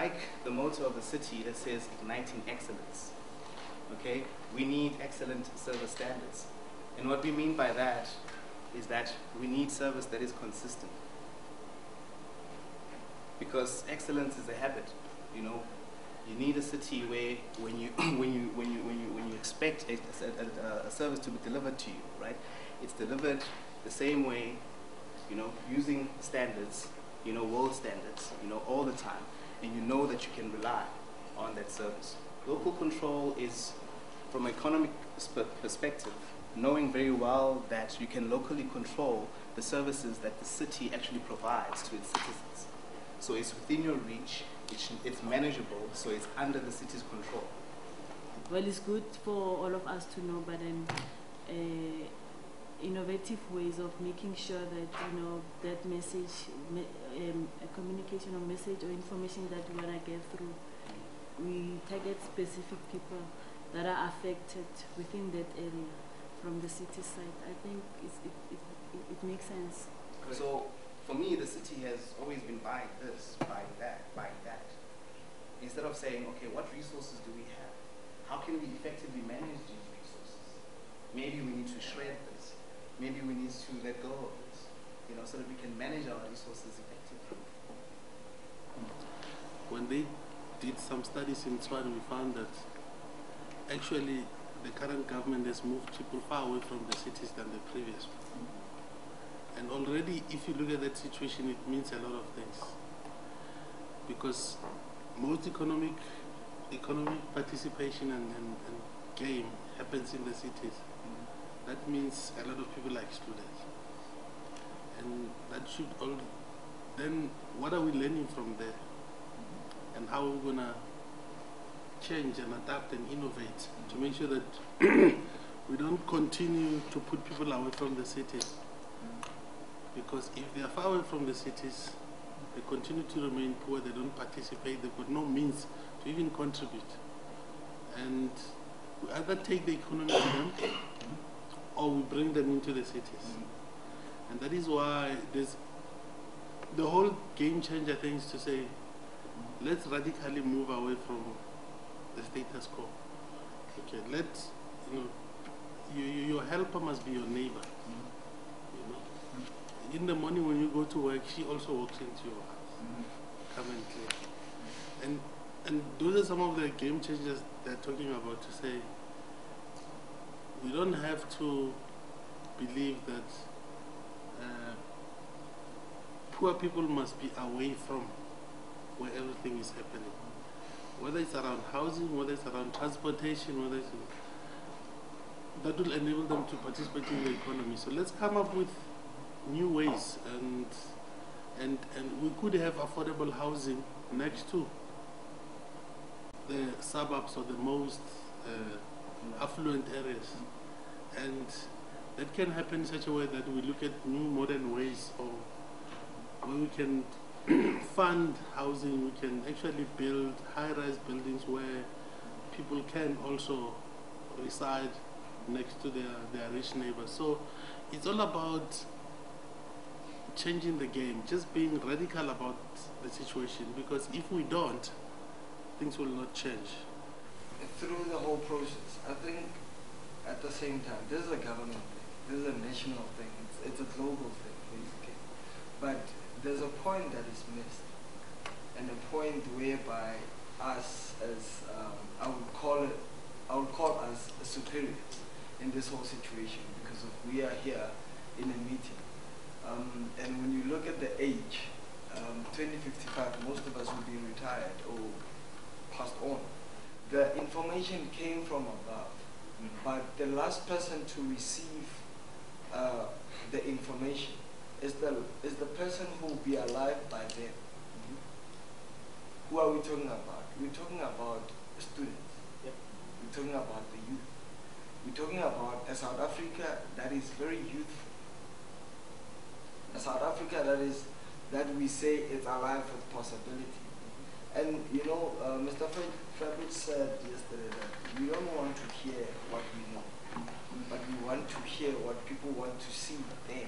like the motto of the city that says igniting excellence. Okay, we need excellent service standards. And what we mean by that is that we need service that is consistent. Because excellence is a habit, you know. You need a city where when you expect a service to be delivered to you, right? It's delivered the same way, you know, using standards, you know, world standards, you know, all the time. And you know that you can rely on that service. Local control is, from an economic perspective, knowing very well that you can locally control the services that the city actually provides to its citizens. So it's within your reach, it's manageable, so it's under the city's control. Well, it's good for all of us to know, but then innovative ways of making sure that, you know, that message, a communication or message or information that we want to get through, we target specific people that are affected within that area from the city side. I think it makes sense. So for me, the city has always been buying this, buying that. Instead of saying, okay, what resources do we have? How can we effectively manage these resources? Maybe we need to shred this. Maybe we need to let go of this, you know, so that we can manage our resources effectively. When they did some studies in Tshwane, we found that actually the current government has moved people far away from the cities than the previous one. And already, if you look at that situation, it means a lot of things. Because most economic participation and game happens in the cities. That means a lot of people are excluded. And that should all, then what are we learning from there? And how are we going to change and adapt and innovate to make sure that we don't continue to put people away from the cities? Because if they are far away from the cities, they continue to remain poor, they don't participate, they've got no means to even contribute. And we either take the economy to them, or we bring them into the cities. And that is why there's the whole game changer thing is to say, let's radically move away from the status quo. Okay, let's, you know, your helper must be your neighbor. You know, in the morning when you go to work, she also walks into your house. Come and clean. And those are some of the game changers they're talking about, to say we don't have to believe that poor people must be away from where everything is happening. Whether it's around housing, whether it's around transportation, whether it's that will enable them to participate in the economy. So let's come up with new ways, and we could have affordable housing next to the suburbs or the most affluent areas. And that can happen in such a way that we look at new modern ways of where we can fund housing, we can actually build high-rise buildings where people can also reside next to their rich neighbors. So it's all about changing the game, just being radical about the situation, because if we don't, things will not change. Through the whole process, I think at the same time, this is a government thing, this is a national thing, it's a global thing, basically. But there's a point that is missed, and a point whereby us as, I would call us superiors in this whole situation, because we are here in a meeting. And when you look at the age, 2055, most of us will be retired or passed on. The information came from above, but the last person to receive the information is the person who will be alive by then. Who are we talking about? We're talking about students. Yep. We're talking about the youth. We're talking about a South Africa that is very youthful. A South Africa that we say is alive with possibility. And you know, Mr. Fabric said yesterday that we don't want to hear what we know, but we want to hear what people want to see then.